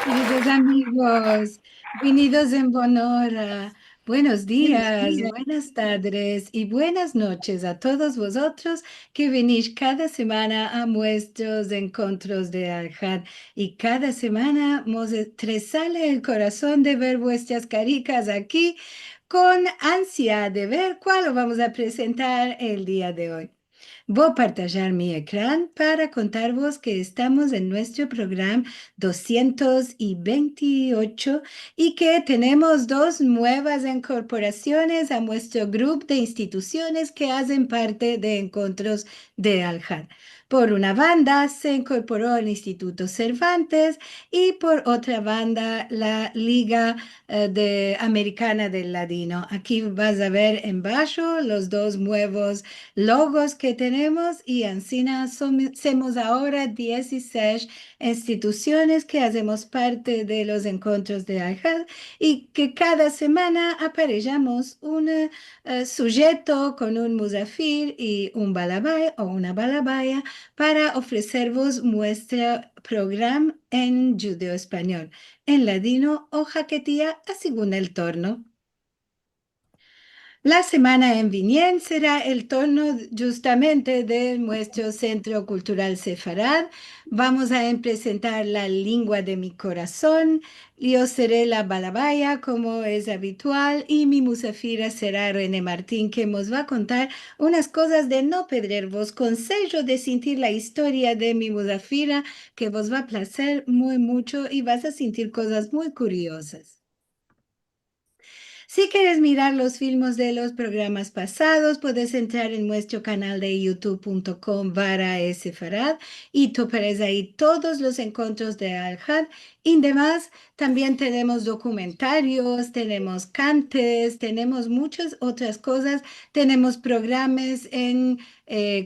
Queridos amigos, venidos en Bonora, buenos Buenos días, días. buenas tardes y buenas noches a todos vosotros que venís cada semana a nuestros encuentros de Aljad y cada semana nos sale el corazón de ver vuestras caricas aquí con ansia de ver cuál os vamos a presentar el día de hoy. Voy a partillar mi ecrán para contaros que estamos en nuestro programa 228 y que tenemos dos nuevas incorporaciones a nuestro grupo de instituciones que hacen parte de Encuentros de Aljad. Por una banda se incorporó el Instituto Cervantes y por otra banda la Liga Americana del Ladino. Aquí vas a ver en bajo los dos nuevos logos que tenemos y encima somos ahora 16 instituciones que hacemos parte de los encuentros de Al-Hal y que cada semana aparejamos un sujeto con un musafir y un balabaya o una balabaya para ofrecervos nuestro programa en judeo español, en ladino o jaquetía, según el torno. La semana en Viñén será el turno justamente de nuestro Centro Cultural Sefarad. Vamos a presentar la lengua de mi corazón. Yo seré la balabaya, como es habitual, y mi musafira será René Martín, que nos va a contar unas cosas de no perdervos, consejo de sentir la historia de mi musafira, que vos va a placer muy mucho y vas a sentir cosas muy curiosas. Si quieres mirar los filmes de los programas pasados, puedes entrar en nuestro canal de youtube.com/Sefarad y toparás ahí todos los encuentros de Al-Had. Y demás, también tenemos documentarios, tenemos cantes, tenemos muchas otras cosas. Tenemos programas en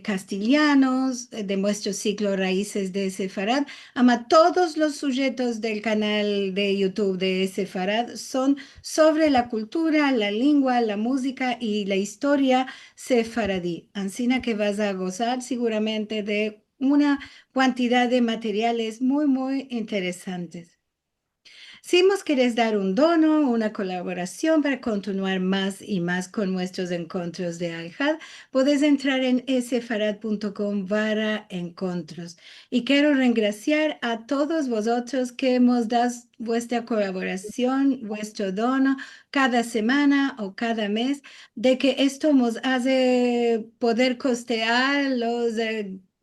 castellanos de nuestro ciclo Raíces de Sefarad. Ama, todos los sujetos del canal de YouTube de Sefarad son sobre la cultura, la lengua, la música y la historia sefaradí. Ansina que vas a gozar seguramente de una cantidad de materiales muy, muy interesantes. Si nos quieres dar un dono, una colaboración para continuar más y más con nuestros encuentros de Al-Had, puedes entrar en sfarad.com/encuentros. Y quiero regraciar a todos vosotros que hemos dado vuestra colaboración, vuestro dono cada semana o cada mes, de que esto nos hace poder costear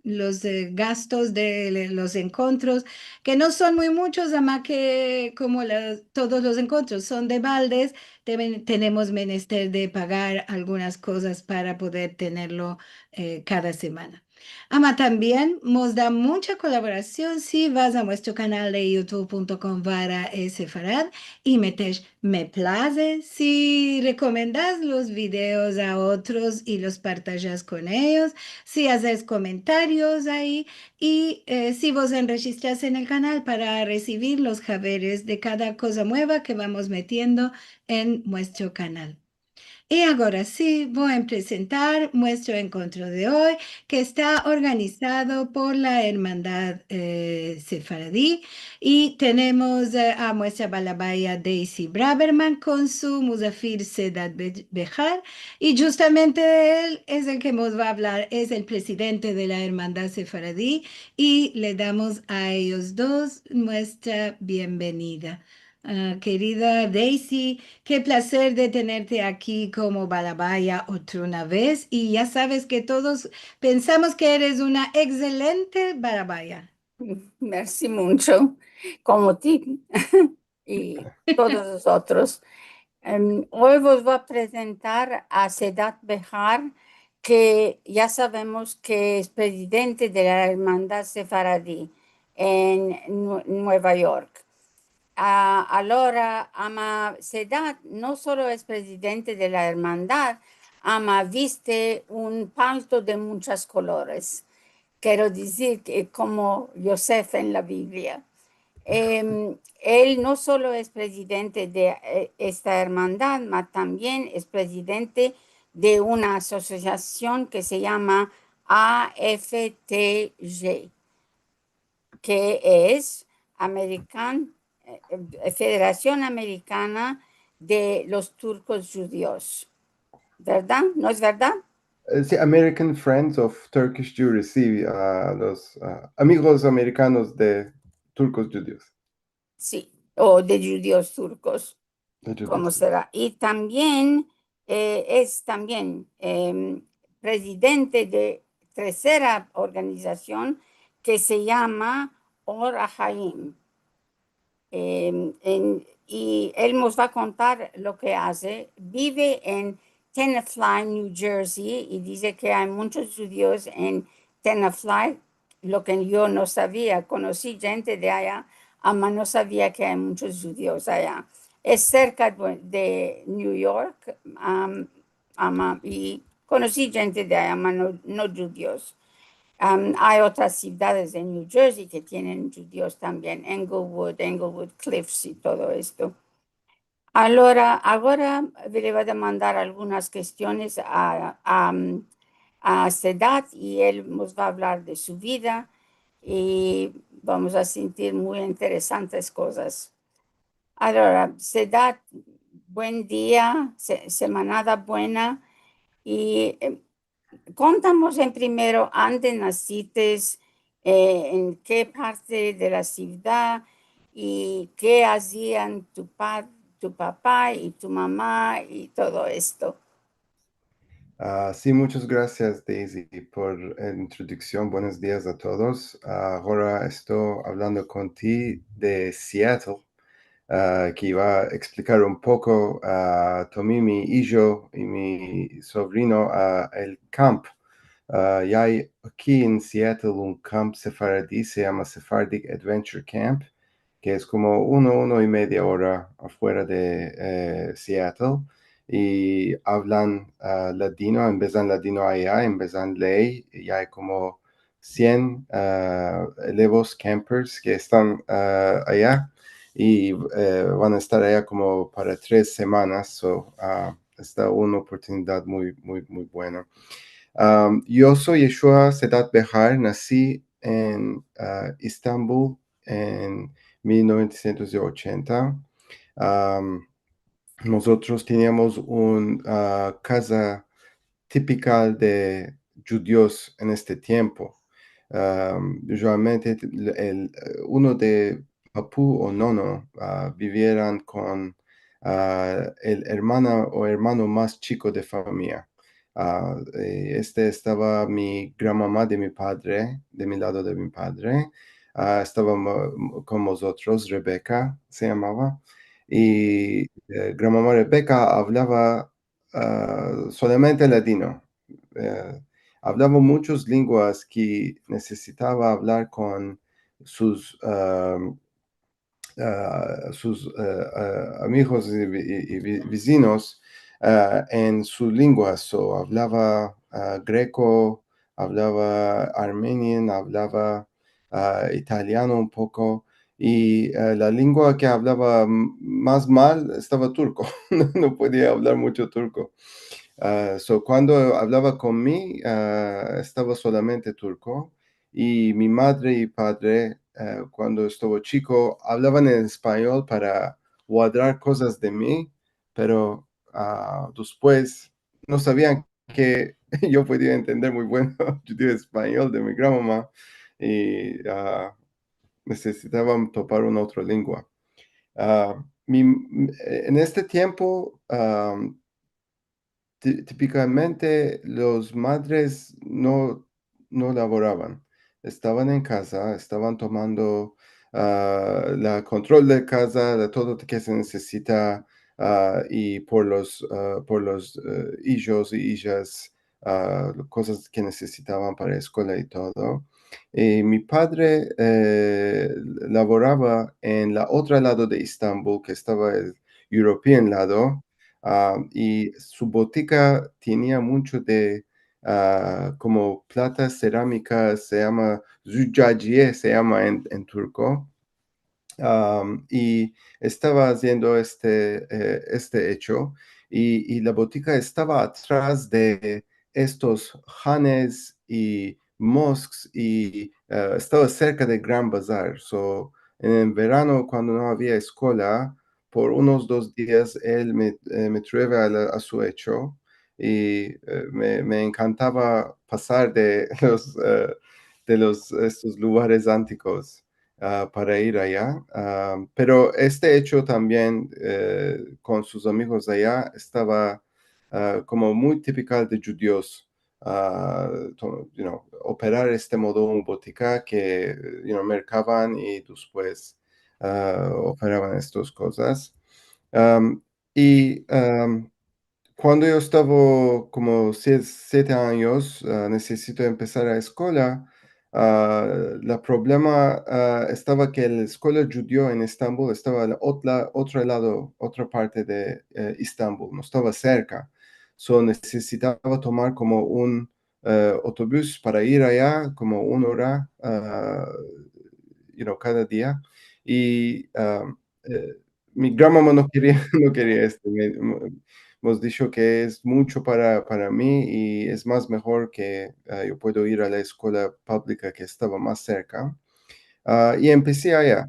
los gastos de los encuentros que no son muy muchos, además que como todos los encuentros son de baldes, tenemos menester de pagar algunas cosas para poder tenerlo cada semana. Ama también nos da mucha colaboración si vas a nuestro canal de youtube.com/Sefarad y metes me place, si recomendas los videos a otros y los partajas con ellos, si haces comentarios ahí y si vos enregistras en el canal para recibir los javeres de cada cosa nueva que vamos metiendo en nuestro canal. Y ahora sí, voy a presentar nuestro encuentro de hoy, que está organizado por la Hermandad Sefaradí. Y tenemos a nuestra balabaya Daisy Braverman con su Musafir Sedat Bejar. Y justamente él es el que nos va a hablar, es el presidente de la Hermandad Sefaradí. Y le damos a ellos dos nuestra bienvenida. Querida Daisy, qué placer de tenerte aquí como balabaya otra una vez y ya sabes que todos pensamos que eres una excelente balabaya. Merci mucho, como ti y todos los otros. Hoy os voy a presentar a Sedat Bejar, que ya sabemos que es presidente de la Hermandad Sefaradí en Nueva York. Allora, ama Sedat no solo es presidente de la hermandad, ama viste un palto de muchos colores. Quiero decir que como Yosef en la Biblia. Él no solo es presidente de esta hermandad, mas también es presidente de una asociación que se llama AFTG, que es American Federación Americana de los Turcos Judíos, ¿verdad? ¿No es verdad? Sí, American Friends of Turkish Jewry, sí, los amigos americanos de turcos judíos. Sí, o de judíos turcos, De ¿cómo judíos. será? Y también es también presidente de tercera organización que se llama Or HaHaim. Y él nos va a contar lo que hace. Vive en Tenafly, New Jersey, y dice que hay muchos judíos en Tenafly, lo que yo no sabía. Conocí gente de allá, ama no sabía que hay muchos judíos allá. Es cerca de New York, y conocí gente de allá, ama no judíos. Hay otras ciudades en New Jersey que tienen judíos también, Englewood Cliffs y todo esto. Ahora le voy a mandar algunas cuestiones a Sedat y él nos va a hablar de su vida y vamos a sentir muy interesantes cosas. Ahora, Sedat, buen día, semanada buena y contamos en primero, ¿dónde naciste? ¿En qué parte de la ciudad? ¿Y qué hacían tu papá y tu mamá y todo esto? Sí, muchas gracias, Daisy, por la introducción. Buenos días a todos. Ahora estoy hablando contigo de Seattle, que iba a explicar un poco a Tommy, mi hijo y mi sobrino, el camp. Ya hay aquí en Seattle un camp sefaradí, se llama Sephardic Adventure Camp, que es como uno y media hora afuera de Seattle y hablan ladino, empiezan ladino allá, empiezan ley, y hay como 100 elevos campers que están allá y van a estar allá como para 3 semanas, esta una oportunidad muy buena. Yo soy Yeshua Sedat Behar, nací en Istambul en 1980. Nosotros teníamos una casa típica de judíos en este tiempo. Usualmente uno de papú o nono vivieran con el hermana o hermano más chico de familia. Este estaba mi gran mamá de mi padre, de mi lado de mi padre. Estaba con nosotros, Rebeca se llamaba. Y gran mamá Rebeca hablaba solamente latino. Hablaba muchas lenguas que necesitaba hablar con sus amigos y vecinos en su lengua. So, hablaba greco, hablaba armenian, hablaba italiano un poco. Y la lengua que hablaba más mal estaba turco. No podía hablar mucho turco. Cuando hablaba con mí, estaba solamente turco. Y mi madre y padre, cuando estuvo chico, hablaban en español para guardar cosas de mí, pero después no sabían que yo podía entender muy bueno judío español de mi gran mamá y necesitaban topar una otra lengua. En este tiempo, típicamente los madres no laboraban, estaban en casa, estaban tomando la control de casa, de todo lo que se necesita y por los hijos y hijas, cosas que necesitaban para la escuela y todo. Y mi padre laboraba en la otra lado de Estambul, que estaba el European lado, y su botica tenía mucho de como plata cerámica, se llama züccaciye, se llama en turco. Y estaba haciendo este hecho y la botica estaba atrás de estos hanes y mosques y estaba cerca de Gran Bazar. En el verano, cuando no había escuela, por unos 2 días él me traía a su hecho y me encantaba pasar de estos lugares antiguos para ir allá. Pero este hecho también con sus amigos allá estaba como muy típica de judíos. Operar este modo un botica que, mercaban y después operaban estas cosas. Um, y cuando yo estaba como 7 años, necesito empezar a escuela. La problema estaba que la escuela judía en Estambul estaba al otro lado, otra parte de Estambul, no estaba cerca. So necesitaba tomar como un autobús para ir allá, como 1 hora, cada día. Y mi gran mamá no quería, no quería esto. Hemos dicho que es mucho para mí y es más mejor que yo puedo ir a la escuela pública que estaba más cerca. Y empecé allá.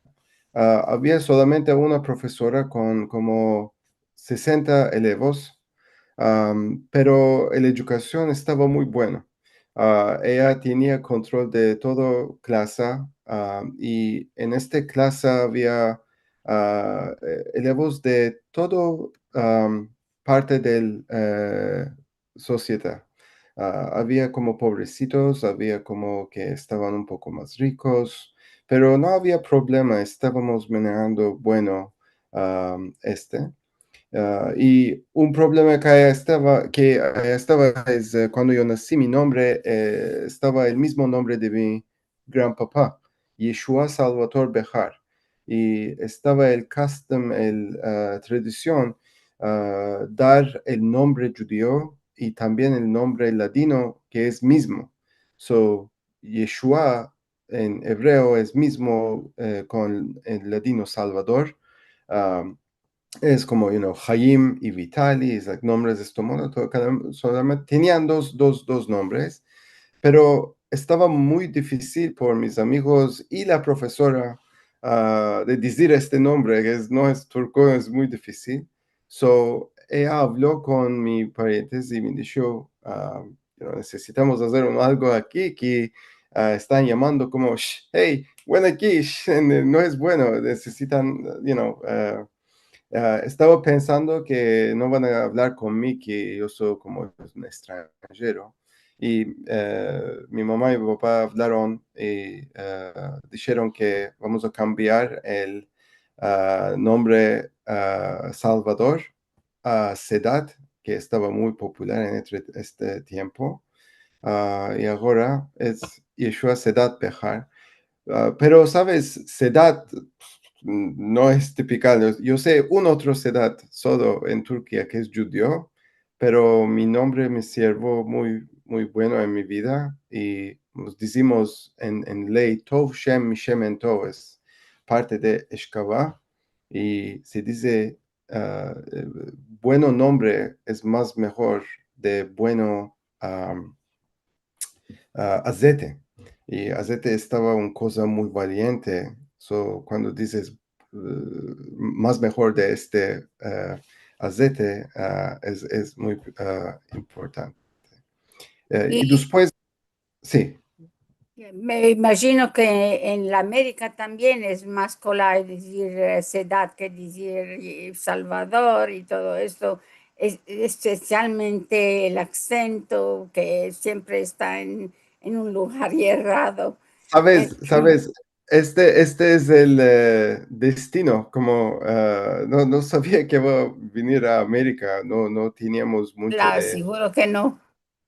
Había solamente una profesora con como 60 elevos, pero la educación estaba muy buena. Ella tenía control de toda clase y en esta clase había elevos de todo parte de la sociedad. Había como pobrecitos, había como que estaban un poco más ricos, pero no había problema, estábamos manejando bueno este. Y un problema que estaba es cuando yo nací, mi nombre estaba el mismo nombre de mi gran papá, Yeshua Salvatore Bejar. Y estaba el custom, tradición, dar el nombre judío y también el nombre latino que es mismo. So, Yeshua en hebreo es mismo con el latino Salvador. um, es como, Chaim y Vitali, es like nombres de este modo, solamente tenían dos nombres, pero estaba muy difícil por mis amigos y la profesora de decir este nombre, que no es turco, es muy difícil. So, ella habló con mis parientes y me dijo, necesitamos hacer algo aquí que están llamando como, hey, ven aquí, no es bueno, necesitan, estaba pensando que no van a hablar conmigo, que yo soy como un extranjero. Y mi mamá y mi papá hablaron y dijeron que vamos a cambiar el nombre Salvador a Sedat, que estaba muy popular en este tiempo. Y ahora es Yeshua Sedat Bejar. Pero, ¿sabes? Sedat no es típica. Yo sé un otro Sedat solo en Turquía que es judío, pero mi nombre me sirvió muy, muy bueno en mi vida y nos decimos en ley, Tov Shem Mishem Tov es parte de Eshkava y se dice bueno nombre es más mejor de bueno aceite. Y aceite estaba una cosa muy valiente. So, cuando dices más mejor de este aceite, es muy importante. Y Y después, sí. me imagino que en la América también es más colay decir Sedat que decir Salvador y todo esto, especialmente el acento que siempre está en un lugar y errado. Eh, Sabes, este es el destino, como no sabía que iba a venir a América, no teníamos mucho claro, de. seguro que no.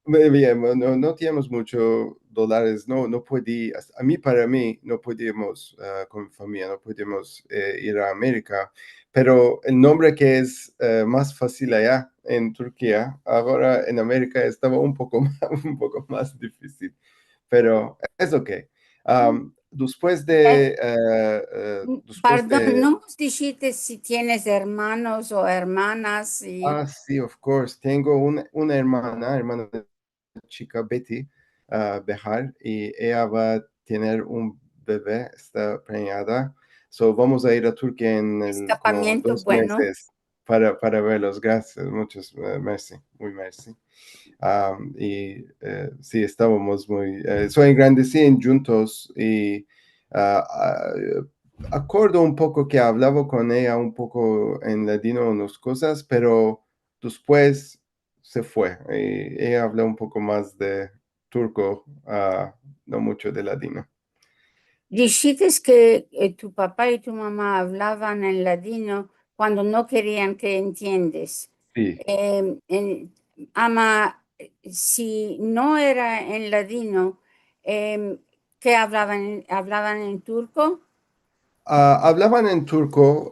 Bien, no teníamos mucho dólares, no podí, para mí, no podíamos, con mi familia, no podíamos ir a América, pero el nombre que es más fácil allá en Turquía, ahora en América estaba un poco un poco más difícil, pero es ok. Después Eh, de, después Perdón, de, no nos dijiste si tienes hermanos o hermanas y sí, of course, tengo una hermana chica Betty Bejar y ella va a tener un bebé, está preñada. So, vamos a ir a Turquía como Escapamiento bueno.2 meses para verlos. Gracias, muchos, merci, muy merci. Sí, estábamos soy engrandecidos juntos y ah, ah, acuerdo un poco que hablaba con ella un poco en ladino unas cosas, pero después se fue. Y ella habla un poco más de turco, no mucho de ladino. Dijiste que tu papá y tu mamá hablaban en ladino cuando no querían que entiendes. Sí. Ama, si no era en ladino, ¿qué hablaban? ¿Hablaban en turco? Hablaban en turco,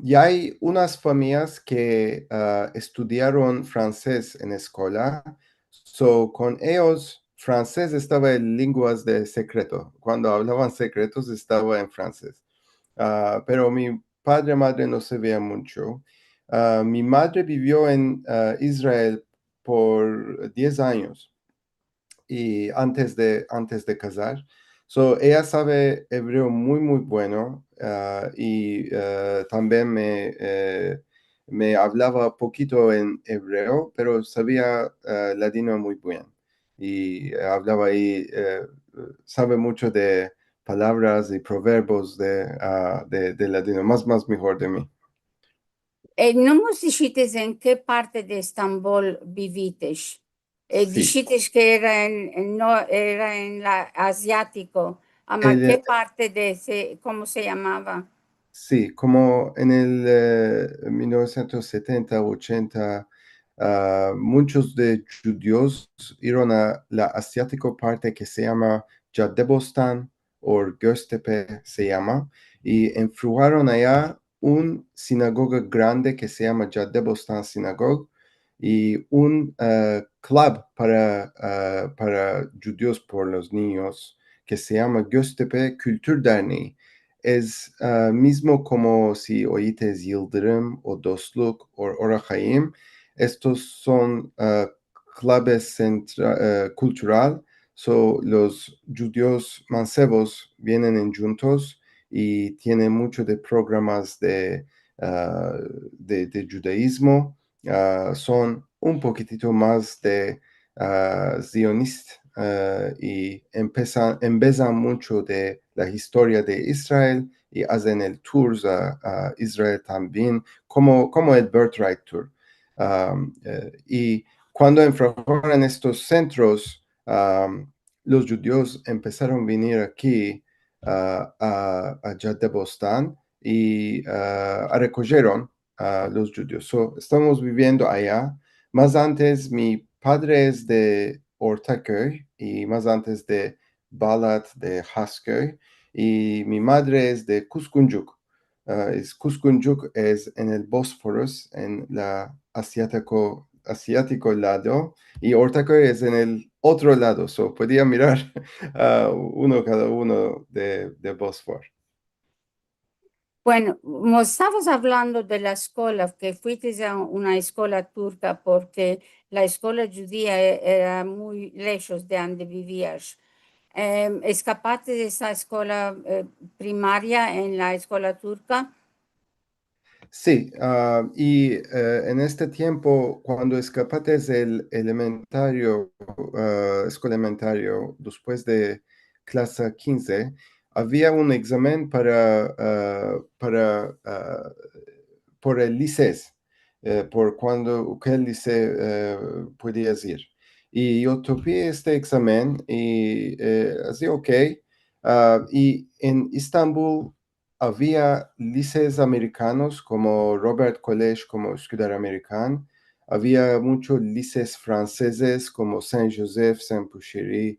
y hay unas familias que estudiaron francés en escuela, so con ellos francés estaba en lenguas de secreto. Cuando hablaban secretos estaba en francés. Pero mi padre y madre no se veían mucho. Mi madre vivió en Israel por 10 años y antes de casar. So, ella sabe hebreo muy, muy bueno, y también me hablaba poquito en hebreo, pero sabía ladino muy bien. Y hablaba ahí, sabe mucho de palabras y proverbios de ladino, más mejor de mí. No nos dijiste en qué parte de Estambul vivites. Sí. Dijiste que era no, era en la asiático. Ama, El, ¿qué parte de ese, cómo se llamaba? Sí, como en el 1970, 80, muchos de judíos iban a la asiático parte que se llama Yadebostan o Göztepe se llama, y enfruaron allá un sinagoga grande que se llama Yadebostan Synagogue y un club para judíos por los niños que se llama Göztepe Kültür Derneği. Es mismo como si oítes Yıldırım o Dostluk o Orahayim. Estos son claves cultural. So, los judíos mancebos vienen en juntos y tienen mucho de programas de judaísmo. Son un poquitito más de zionist, y empiezan mucho de la historia de Israel y hacen el tour a Israel también, como el Birthright Tour. Y cuando enfrentaron estos centros, los judíos empezaron a venir aquí a Yad y recogieron a los judíos. So, estamos viviendo allá. Más antes, mi padre es de Ortaköy y más antes de Balat de Hasköy y mi madre es de Kuzguncuk. Kuzguncuk es en el Bósforos, en la asiático lado, y Ortaköy es en el otro lado. So, podía mirar cada uno de Bósforo. Bueno, como estabas hablando de la escuela, que fuiste a una escuela turca porque la escuela judía era muy lejos de donde vivías. ¿Escapaste de esa escuela primaria en la escuela turca? Sí, y en este tiempo, cuando escapaste del elementario, escuela elementario, después de clase 15, había un examen por el liceo, por cuando, qué liceo podías ir. Y yo tomé este examen y así, ok. Y en Estambul había liceos americanos como Robert College, como Üsküdar American. Había muchos liceos franceses como Saint-Joseph, Saint-Puchery,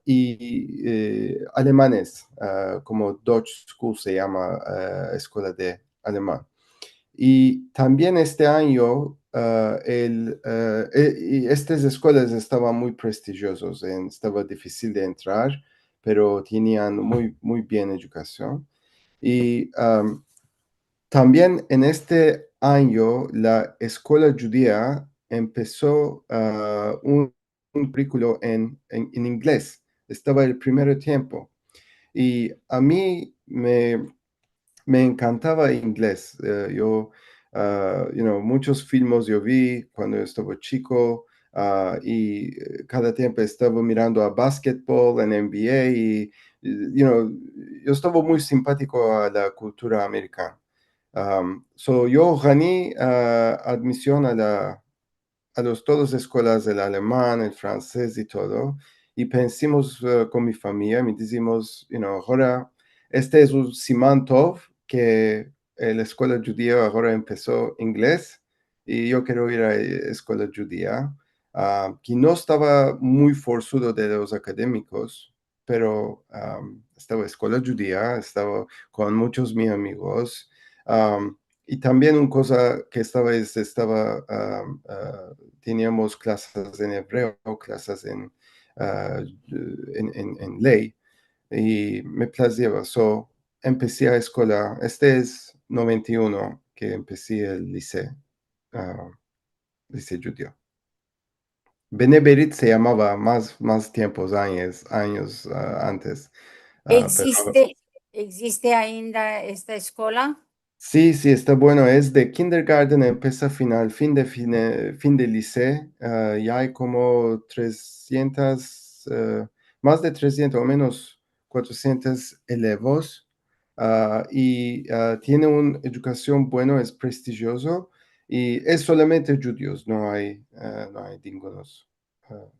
y alemanes como Deutsche School se llama, escuela de alemán. Y también este año, y estas escuelas estaban muy prestigiosas, estaba difícil de entrar, pero tenían muy bien educación. Y también en este año la escuela judía empezó un currículo en inglés. Estaba el primer tiempo. Y a mí me encantaba inglés. Muchos filmes yo vi cuando estaba chico y cada tiempo estaba mirando a básquetbol en NBA y, yo estaba muy simpático a la cultura americana. Yo gané admisión a los todas escuelas, el alemán, el francés y todo, y pensamos con mi familia, me decimos, ahora este es un cimento que la escuela judía ahora empezó inglés y yo quiero ir a la escuela judía, que no estaba muy forzudo de los académicos, pero estaba escuela judía, estaba con muchos mis amigos. Y también una cosa que teníamos clases en hebreo, clases en ley, y me placía. Empecé a escuela, este es 91 que empecé el ah, liceo judío. Beneberit se llamaba más tiempos, años antes, pero ¿Existe ainda esta escuela? sí, sí, está bueno. Es de kindergarten, empieza a final, fin de liceo. Ya hay como 300, más de 300 o menos 400 elevos. Y tiene una educación buena, es prestigioso. Y es solamente judíos, no hay ningunos.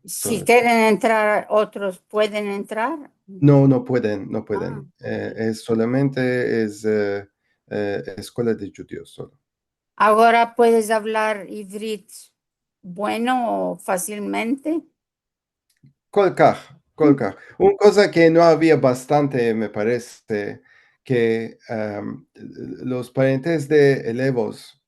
Si quieren entrar, otros pueden entrar. No, no pueden, no Ah, pueden. Es solamente escuela de judíos solo. ahora puedes hablar ivrit bueno o fácilmente. Kolkaj, kolkaj. Una cosa que no había bastante, me parece, que los parientes de elevos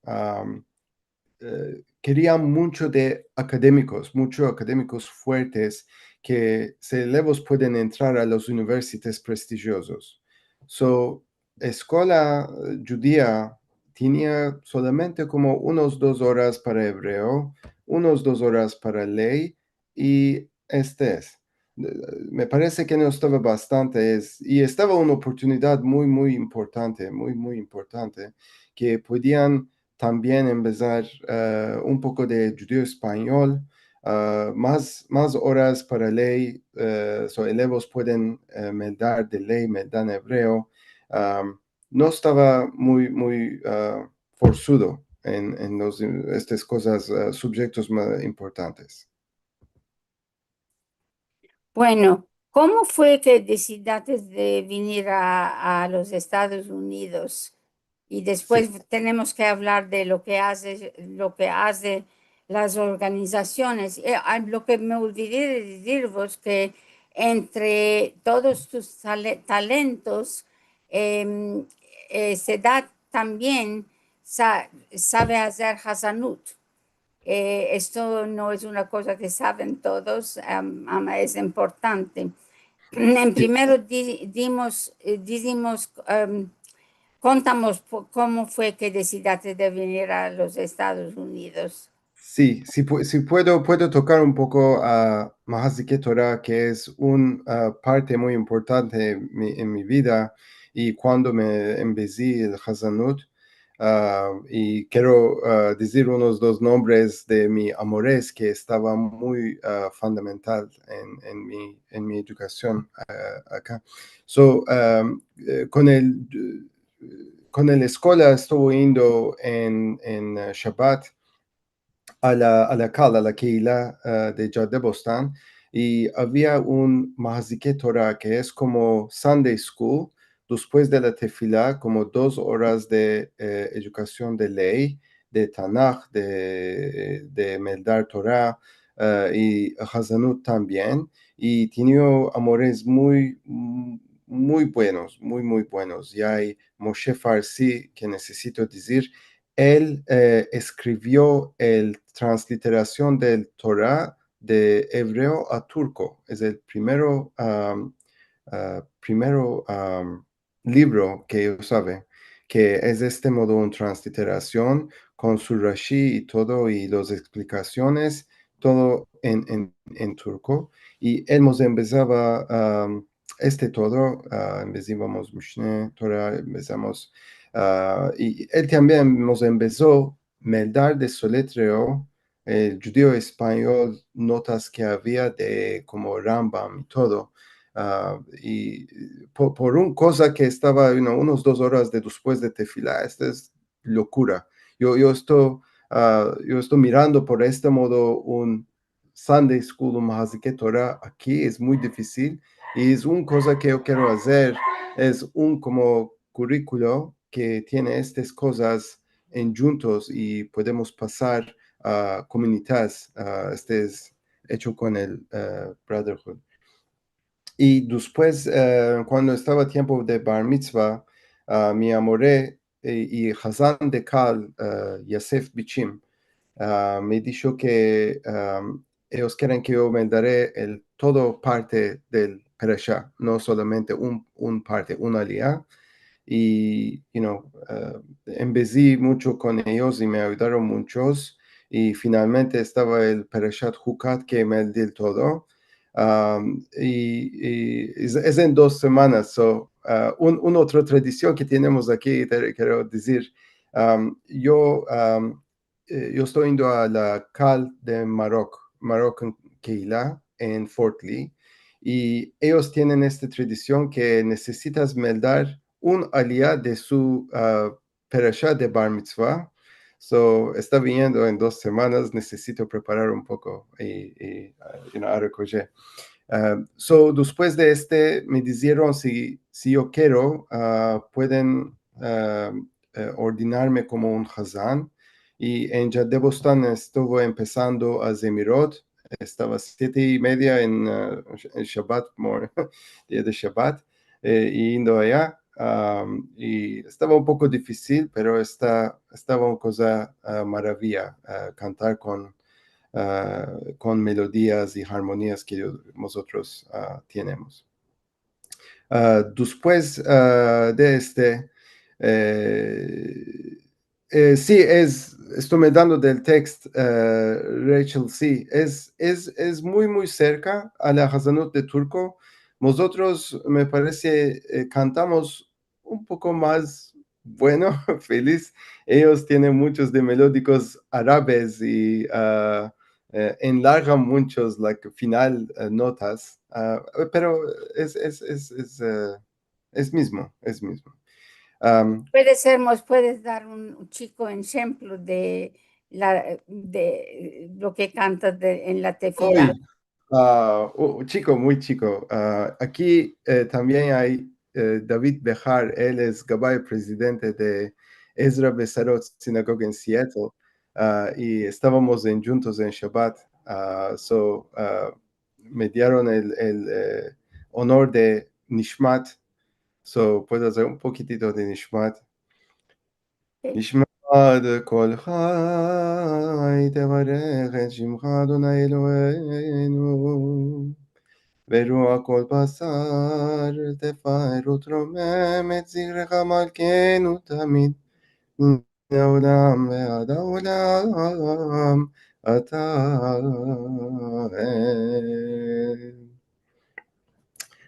querían muchos académicos fuertes que se elevos pueden entrar a las universidades prestigiosos. So, escuela judía tenía solamente como unos 2 horas para hebreo, unos 2 horas para ley y este es. Me parece que no estaba bastante, y estaba una oportunidad muy, muy importante, que podían también empezar un poco de judío español, más horas para ley, elevos pueden meldar de ley, meldar hebreo. No estaba muy forzudo en estas cosas, sujetos más importantes. Bueno, ¿cómo fue que decidiste de venir a los Estados Unidos? Y Sí, después tenemos que hablar de lo que hace las organizaciones. Lo que me olvidé de deciros que entre todos tus talentos em, se da también sabe hacer Hasanut. Esto no es una cosa que saben todos, es importante. En sí. primero contamos cómo fue que decidiste de venir a los Estados Unidos. Sí, sí, sí puedo tocar un poco a Mahazike Torah, que es una parte muy importante en mi vida, y cuando me empecé el Hazanut, y quiero decir unos dos nombres de mi amores que estaba muy fundamental en mi educación acá. Con el escuela estuve yendo en Shabbat a la Keilah de Yad Bostan, y había un Mahazike Torah que es como Sunday School, después de la tefilá, como 2 horas de educación de ley, de Tanakh, de Meldar Torah, y Hazanut también, y tenía amores muy buenos, muy buenos. Y hay Moshe Farsi, que necesito decir, él escribió el transliteración del Torah de hebreo a turco. Es el primero libro que yo sabe, que es de este modo una transliteración con su Rashi y todo, y las explicaciones, todo en turco. Y él nos empezaba todo, empezamos Mishneh, Torah, empezamos, y él también nos empezó a dar de soletreo el judío español, notas que había de como Rambam y todo. Y por una cosa que estaba unos 2 horas después de Tefilá, esta es locura. Yo estoy mirando por este modo un Sunday School, un Mahazikei Torah aquí es muy difícil y es una cosa que yo quiero hacer, es un como currículo que tiene estas cosas en juntos y podemos pasar a comunidades. Este es hecho con el Brotherhood. Y después, cuando estaba tiempo de Bar Mitzvah, mi amoré y Hazán de Kal, Yasef Bichim, me dijo que ellos quieren que yo me daré todo parte del Perashá, no solamente un parte, una aliyah. Y, empecé mucho con ellos y me ayudaron muchos. Y finalmente estaba el Perashat Hukat que me dio todo. Y es en 2 semanas. Una otra tradición que tenemos aquí, quiero decir, yo estoy yendo a la Cal de Moroccan Keilah en Fort Lee, y ellos tienen esta tradición que necesitas meldar un aliyah de su perashá de Bar Mitzvah. Está viniendo en 2 semanas, necesito preparar un poco y a recoger. Después de me dijeron si yo quiero, pueden ordenarme como un Hazán. Y en Yad estuvo empezando a Zemirot, estaba 7:30 en Shabbat, día de Shabbat, yendo allá. Y estaba un poco difícil, pero estaba una cosa maravilla, cantar con melodías y armonías que nosotros tenemos. Después de sí, estoy me dando del texto, Rachel, sí, es muy, muy cerca a la Hazanut de Turco. Nosotros, me parece, cantamos un poco más bueno, feliz. Ellos tienen muchos de melódicos árabes y enlargan muchos, final notas, pero es mismo, es mismo. Puedes dar un chico ejemplo de lo que cantas en la tefila. Hoy, chico, muy chico. Aquí también hay David Bejar, él es Gabay, presidente de Ezra Besarot Synagogue en Seattle, y estábamos juntos en Shabbat. Me dieron el honor de Nishmat, puedo hacer un poquitito de Nishmat. נשמע כל חי תברך את שמך אדוני אלוהינו ברוח כל בשר תפאר ותרומם את זכרך מלכנו תמיד מהעולם ועד העולם אתה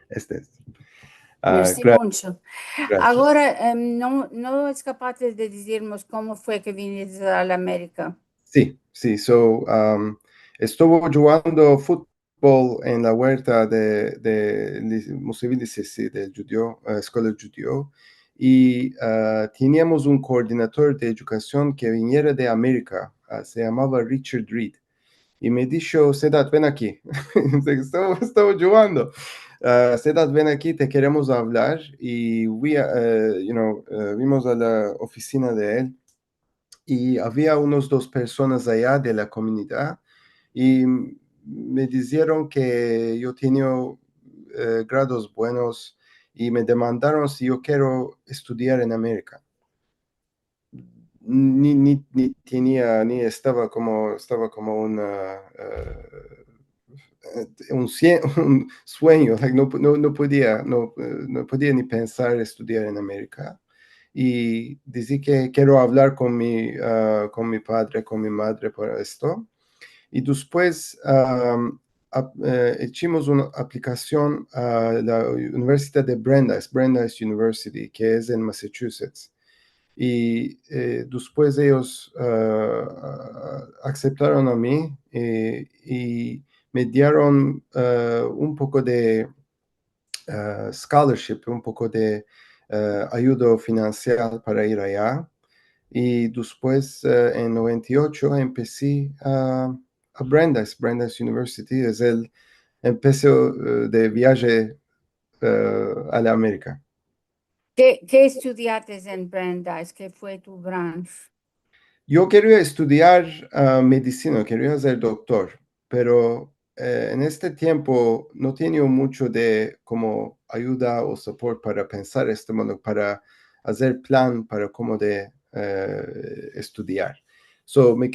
Este es. Merci mucho. Gracias. Ahora, no es capaz de decirnos cómo fue que viniste a la América. Sí. Estuvo jugando fútbol en la huerta de Musevil Lisesi, del judío, escuela judío, y teníamos un coordinador de educación que viniera de América, se llamaba Richard Reed, y me dijo, Sedat, ven aquí. Estaba jugando. Sedat, ven aquí, te queremos hablar, y vimos a la oficina de él, y había unos 2 personas allá de la comunidad y me dijeron que yo tenía grados buenos y me demandaron si yo quiero estudiar en América. Ni tenía, ni estaba como un sueño, no podía ni pensar estudiar en América. Y decí que quiero hablar con mi padre, con mi madre por esto. Y después hicimos una aplicación a la Universidad de Brandeis University, que es en Massachusetts. Y después ellos aceptaron a mí y me dieron un poco de scholarship, un poco de ayuda financiera para ir allá. Y después, en 98, empecé a Brandeis University, empecé de viaje a la América. ¿Qué estudiaste en Brandeis? ¿Qué fue tu branch? Yo quería estudiar medicina, quería ser doctor, pero en este tiempo no tenía mucho de como ayuda o soporte para pensar este modo, para hacer plan para cómo de estudiar. So, me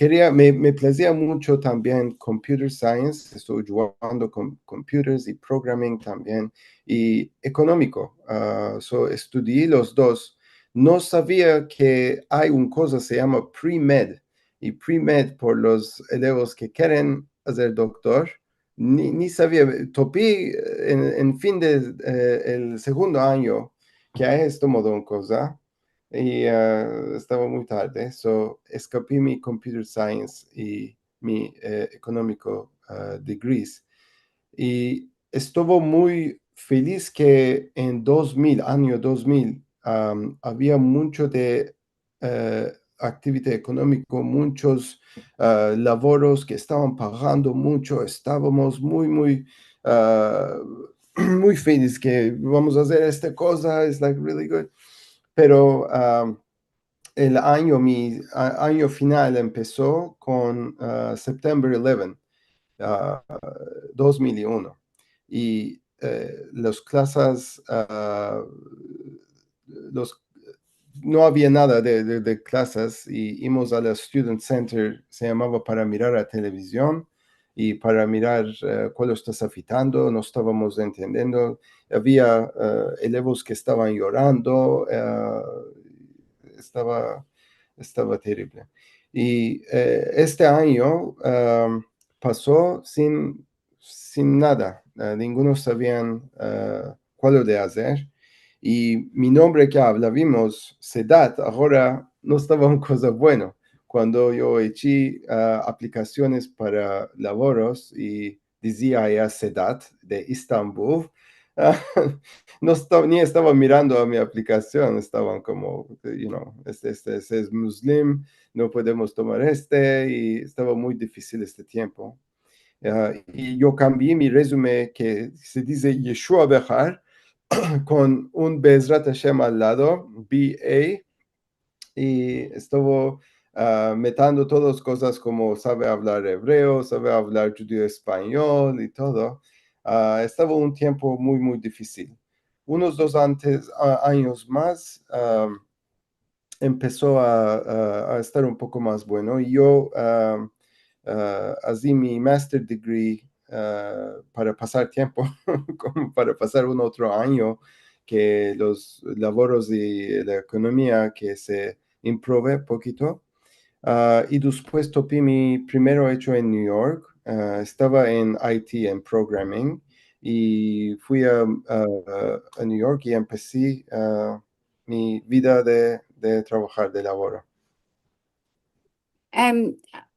placía mucho también computer science, estoy jugando con computers y programming también, y económico. So, estudié los dos. No sabía que hay una cosa que se llama pre-med, y pre-med por los elevos que quieren hacer doctor, ni sabía, topé en fin del el segundo año que hay esto modo una cosa, y estaba muy tarde, so escapé mi computer science y mi económico degrees. Y estuvo muy feliz que en 2000, año 2000, había mucho de actividad económica, muchos laboros que estaban pagando mucho, estábamos ah, muy felices que vamos a hacer esta cosa, es like really good. Pero mi año final empezó con September 11. 2001. Y las clases, no había nada de clases y íbamos a la Student Center, se llamaba para mirar la televisión y para mirar cuál estás afitando, no estábamos entendiendo. Había elevos que estaban llorando, estaba terrible. Y este año pasó sin nada. Ninguno sabían cuál de hacer. Y mi nombre que hablábamos, Sedat, ahora no estaba una cosa buena. Cuando yo eché aplicaciones para laboros y decía ya Sedat de Istambul, no ni estaba mirando a mi aplicación, estaban como, este es muslim, no podemos tomar y estaba muy difícil este tiempo. Y yo cambié mi resumen que se dice Yeshua Behar con un Bezrat Hashem al lado, BA, y estuvo metiendo todas cosas como sabe hablar hebreo, sabe hablar judío español y todo. Estaba un tiempo muy difícil. Unos 2 años más empezó a estar un poco más bueno y yo hacía mi master degree para pasar tiempo, como para pasar un otro año que los laboros y la economía que se improve poquito. Y después topé mi primero hecho en New York. Estaba en IT, en programming, y fui a New York y empecé mi vida de trabajar de laboro.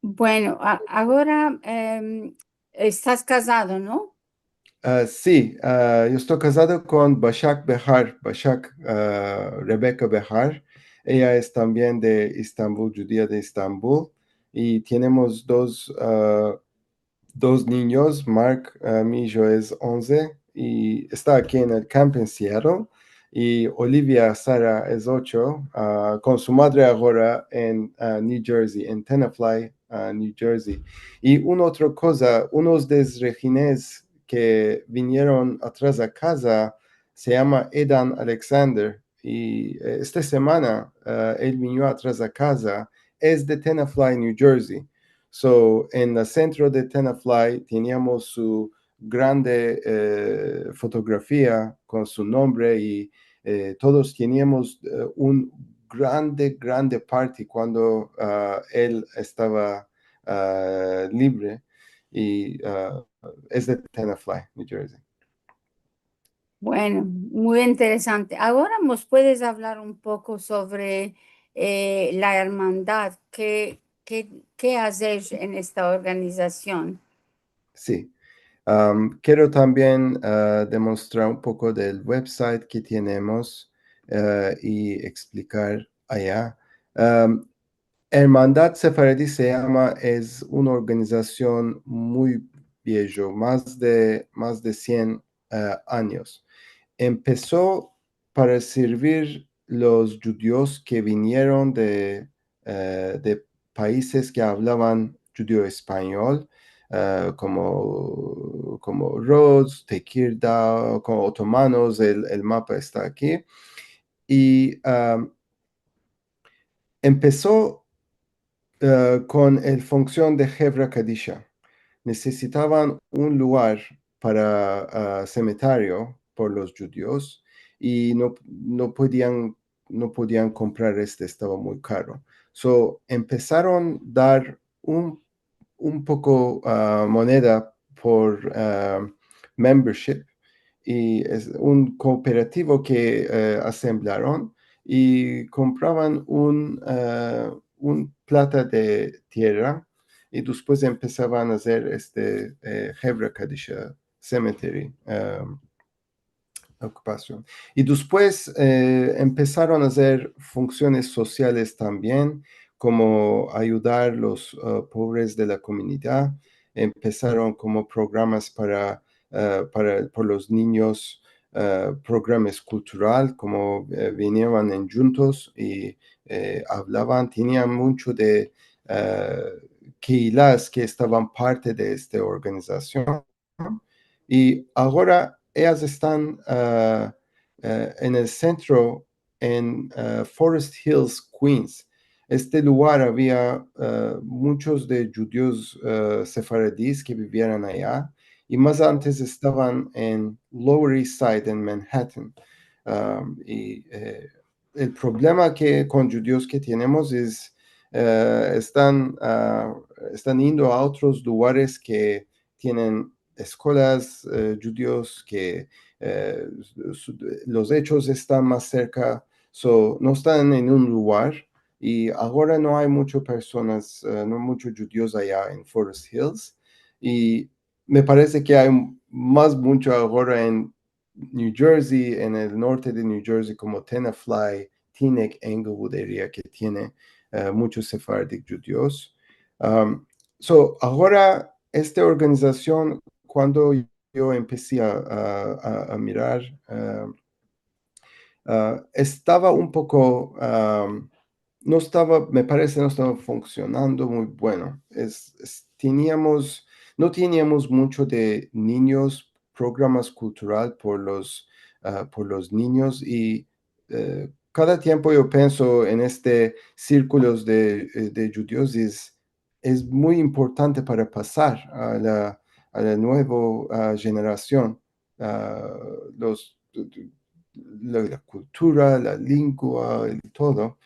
Bueno, ahora estás casado, ¿no? Sí, yo estoy casado con Bashak Behar, Rebecca Behar. Ella es también de Estambul, judía de Estambul, y tenemos dos niños. Mark, mi hijo, es 11 y está aquí en el camp en Seattle. Y Olivia Sara es 8, con su madre ahora en New Jersey, en Tenafly, New Jersey. Y una otra cosa, unos de regines que vinieron atrás a casa se llama Edan Alexander. Y esta semana él vino atrás a casa, es de Tenafly, New Jersey. So, en el centro de Tenafly teníamos su grande fotografía con su nombre y todos teníamos un grande party cuando él estaba libre y es de Tenafly, New Jersey. Bueno, muy interesante. Ahora nos puedes hablar un poco sobre la hermandad. ¿Qué haces en esta organización? Sí. Quiero también demostrar un poco del website que tenemos y explicar allá. Hermandad Sefaradí se llama, es una organización muy viejo, más de 100 años. Empezó para servir los judíos que vinieron de países que hablaban judío español, como Rhodes, Tequirda, como otomanos, el mapa está aquí. Y empezó con el función de Hevra Kadisha. Necesitaban un lugar para cementerio por los judíos y no podían comprar estaba muy caro. So empezaron a dar un poco moneda por membership y es un cooperativo que asemblaron y compraban un plata de tierra y después empezaban a hacer Hebra Kadisha Cemetery ocupación. Y después empezaron a hacer funciones sociales también, como ayudar a los pobres de la comunidad. Empezaron como programas por los niños, programas cultural, como vinieron en juntos y hablaban, tenían mucho de Keilas que estaban parte de esta organización. Y ahora ellas están en el centro en Forest Hills, Queens. Este lugar había muchos de judíos sefaradíes que vivían allá y más antes estaban en Lower East Side, en Manhattan. El problema con judíos que tenemos es están yendo a otros lugares que tienen escuelas judíos que eh, los hechos están más cerca, no están en un lugar y ahora no hay muchas personas, no muchos judíos allá en Forest Hills y me parece que hay mucho ahora en New Jersey, en el norte de New Jersey como Tenafly, Teaneck, Englewood area que tiene muchos sephardic judíos. Ahora esta organización, cuando yo empecé a mirar, estaba un poco, no estaba, me parece, no estaba funcionando muy bueno. No teníamos mucho de niños, programas cultural por los niños y cada tiempo yo pienso en círculos de judíos es muy importante para pasar a la nueva generación. La cultura, la lengua y todo.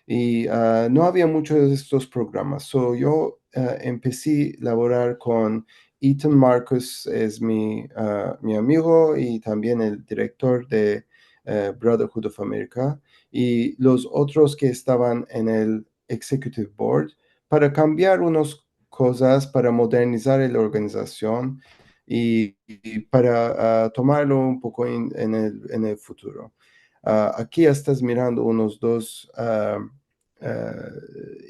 Y no había muchos de estos programas. Yo empecé a laborar con Ethan Marcus, es mi amigo y también el director de Brotherhood of America, y los otros que estaban en el Executive Board para cambiar unas cosas, para modernizar la organización y para tomarlo un poco en el futuro. Aquí estás mirando unos dos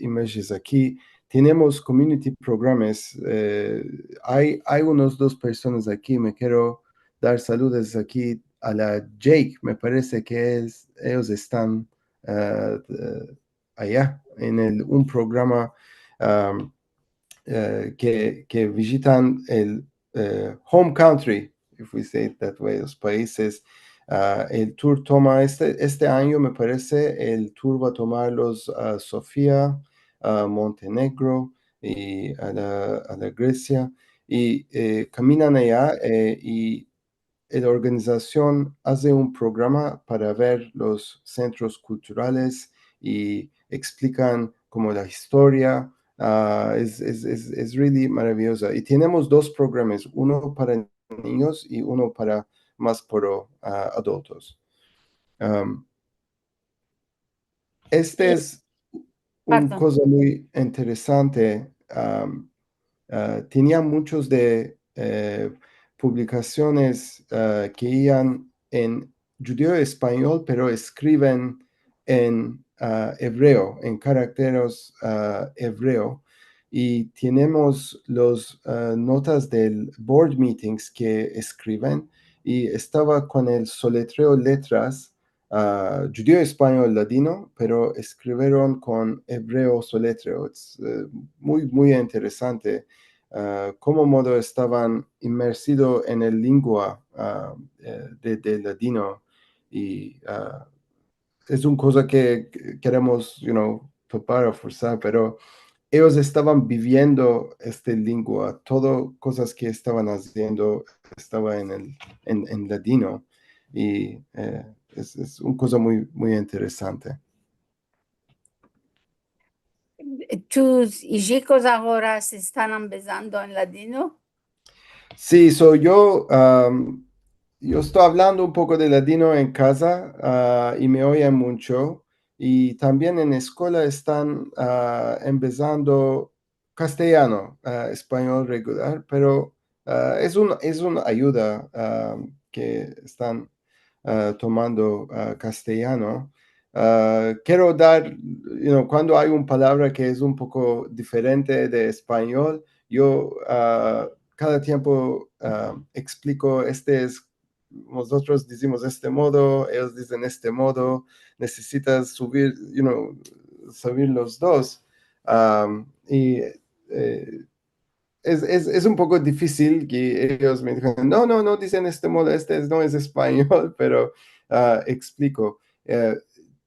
imágenes aquí. Tenemos community programas. Hay unos dos personas aquí. Me quiero dar saludos aquí a la Jake. Me parece que ellos están allá en un programa que visitan el home country, if we say it that way, los países. El tour toma este año, me parece, el tour va a tomarlos a Sofía, a Montenegro y a la Grecia y caminan allá y la organización hace un programa para ver los centros culturales y explican como la historia Es really maravillosa. Y tenemos dos programas, uno para niños y uno para más para adultos. Um, este Y, es una perdón. cosa muy interesante. Tenía muchos de publicaciones que iban en judío español, pero escriben en hebreo, en caracteres hebreo. Y tenemos los notas del board meetings que escriben y estaba con el soletreo letras judío español ladino, pero escribieron con hebreo soletreo. Es muy interesante cómo modo estaban inmersidos en el lengua de ladino y es una cosa que queremos, topar o forzar, pero ellos estaban viviendo este lengua, todo cosas que estaban haciendo estaba en ladino y es una cosa muy interesante. ¿Tus hijos ahora se están empezando en ladino? Sí, yo estoy hablando un poco de ladino en casa y me oyen mucho. Y también en escuela están empezando castellano, español regular, pero es una ayuda que están tomando castellano. Quiero dar, cuando hay una palabra que es un poco diferente de español, yo cada tiempo explico, nosotros decimos este modo, ellos dicen este modo, necesitas subir los dos. Y es un poco difícil que ellos me digan, no dicen este modo, no es español, pero explico.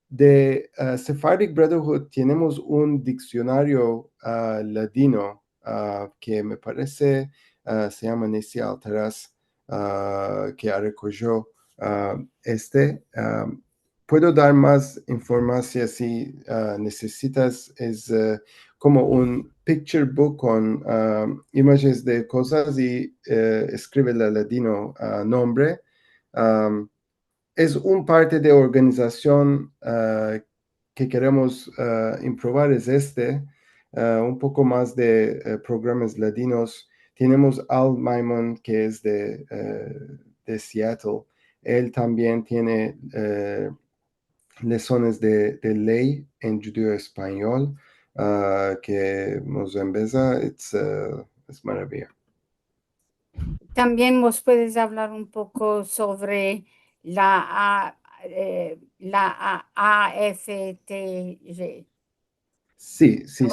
De Sephardic Brotherhood tenemos un diccionario ladino que me parece se llama Nesi Altaraz, que recogió puedo dar más información si necesitas. Es como un picture book con imágenes de cosas y escribe el ladino nombre. Um, es un parte de organización que queremos improbar, es un poco más de programas ladinos. Tenemos Al Maimon, que es de Seattle. Él también tiene lecciones de ley en judío español que nos empieza, es maravilla. También vos puedes hablar un poco sobre la AFTG. Sí, sí.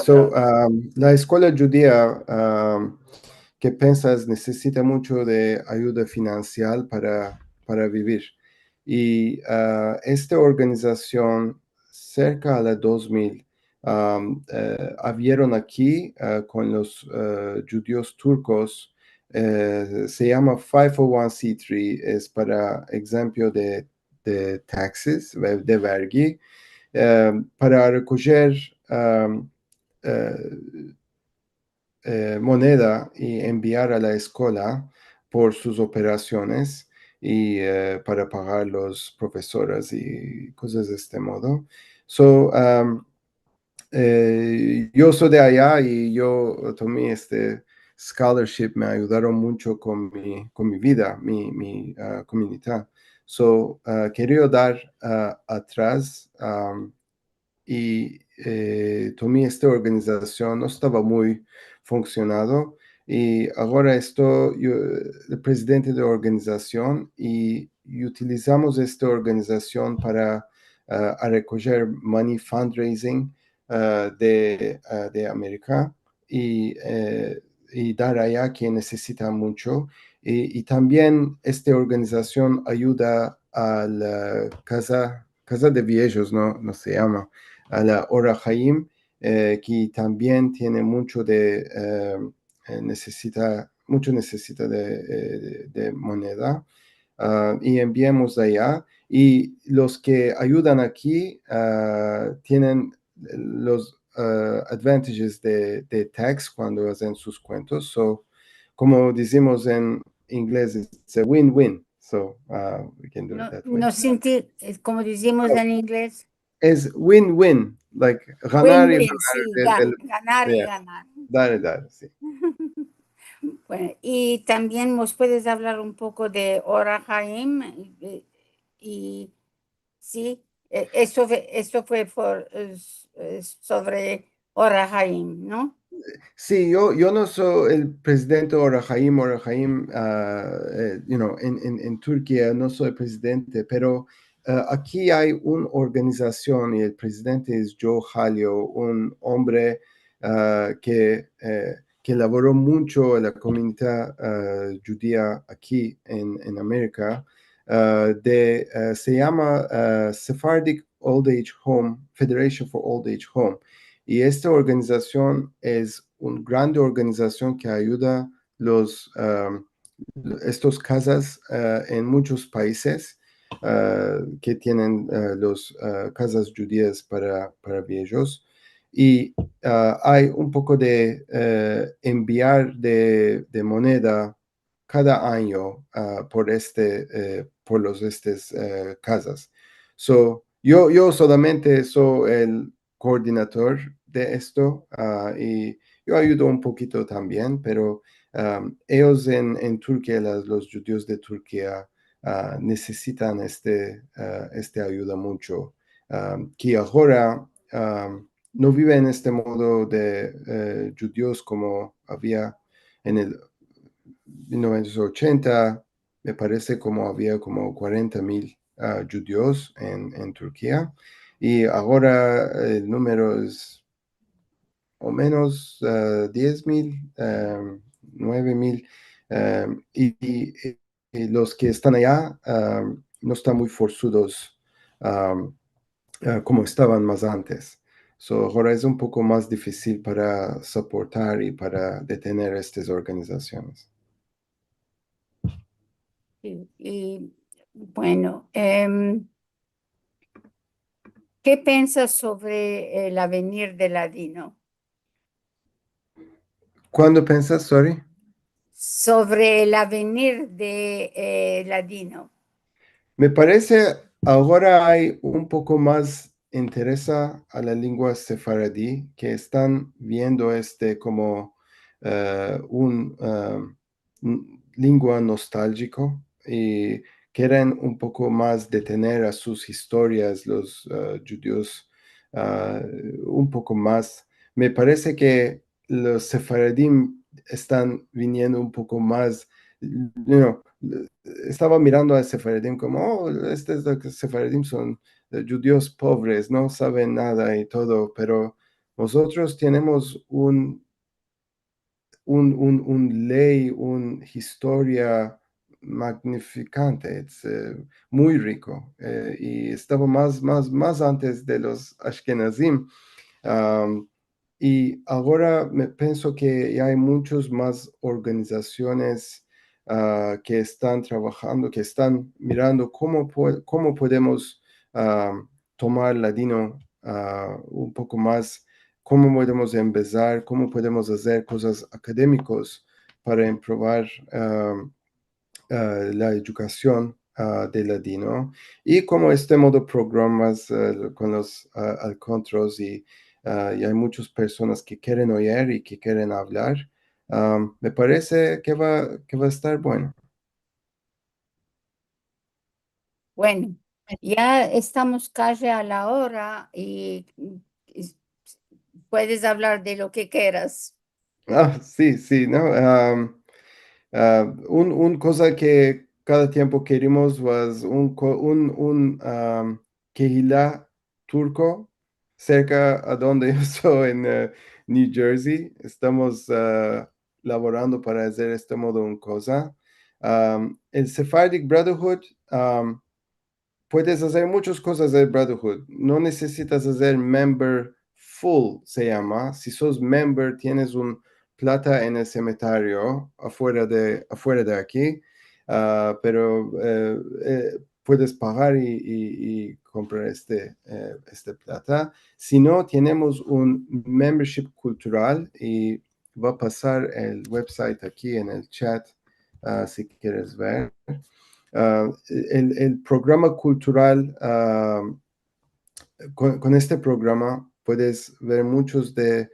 La escuela judía que piensas necesita mucho de ayuda financiera para vivir. Y esta organización, cerca de la 2000, abrieron aquí con los judíos turcos. Se llama 501c3, es para ejemplo de taxes, de vergi, para recoger eh, moneda y enviar a la escuela por sus operaciones y para pagar los profesores y cosas de este modo. Yo soy de allá y yo tomé este scholarship, me ayudaron mucho con mi vida, mi comunidad. Quería dar atrás y tomé esta organización, no estaba muy funcionado y ahora estoy yo, el presidente de la organización y utilizamos esta organización para a recoger money fundraising de América y dar allá quien necesita mucho. Y también esta organización ayuda a la casa de viejos, no se llama, a la Ora Haim, que también tiene mucho necesita de moneda, y enviamos allá. Y los que ayudan aquí tienen los advantages de tax cuando hacen sus cuentos. So, como decimos en inglés, it's a win-win. So we can do it No, that way. no sentir, como decimos en inglés, Es win-win, like ganar y win-win, ganar. sí, ganar y Yeah, ganar. dale, sí. Bueno, y también nos puedes hablar un poco de Ora Haim y sí, eso fue sobre Ora Haim, ¿no? Sí, yo no soy el presidente Orahaim, en Turquía no soy presidente, pero aquí hay una organización y el presidente es Joe Halio, un hombre que laboró mucho en la comunidad judía aquí en América. Se llama Sephardic Old Age Home, Federation for Old Age Home. Y esta organización es una grande organización que ayuda estos casas en muchos países que tienen los casas judías para viejos. Y hay un poco de enviar de moneda cada año por estas casas. So, yo solamente soy el coordinador de esto y yo ayudo un poquito también, pero ellos en Turquía, los judíos de Turquía, necesitan este ayuda mucho, que ahora no vive en este modo de judíos como había en el 1980, me parece como había como 40,000 judíos en Turquía y ahora el número es o menos 10,000, 9,000 y los que están allá no están muy forzudos como estaban más antes. So, ahora es un poco más difícil para soportar y para detener estas organizaciones. Y bueno, ¿qué piensas sobre el avenir de Ladino? ¿Cuándo piensas, sorry? Sobre el avenir de Ladino. Me parece ahora hay un poco más interés a la lengua sefaradí, que están viendo como lengua nostálgico y quieren un poco más detener a sus historias los judíos un poco más. Me parece que los sefaradim están viniendo un poco más, estaba mirando a Sefaradim como, estos Sefaradim son judíos pobres, no saben nada y todo, pero nosotros tenemos un ley, una historia magnificante, es muy rico, y estaba más antes de los Ashkenazim. Um, y ahora pienso que ya hay muchas más organizaciones que están trabajando, que están mirando cómo podemos tomar Ladino un poco más, cómo podemos empezar, cómo podemos hacer cosas académicas para improvar la educación de Ladino y como este modo programas con los alcontros y hay muchas personas que quieren oír y que quieren hablar, me parece que va a estar bueno. Bueno, ya estamos casi a la hora y puedes hablar de lo que quieras. Sí, ¿no? Un cosa que cada tiempo querimos was un kehilá turco cerca a donde yo soy en New Jersey. Estamos laborando para hacer este modo un cosa. El Sephardic Brotherhood, puedes hacer muchas cosas del Brotherhood. No necesitas hacer member full, se llama. Si sos member, tienes un plata en el cementerio afuera de aquí, pero puedes pagar y comprar este plata. Si no, tenemos un membership cultural y va a pasar el website aquí en el chat si quieres ver. El programa cultural, con este programa puedes ver muchos de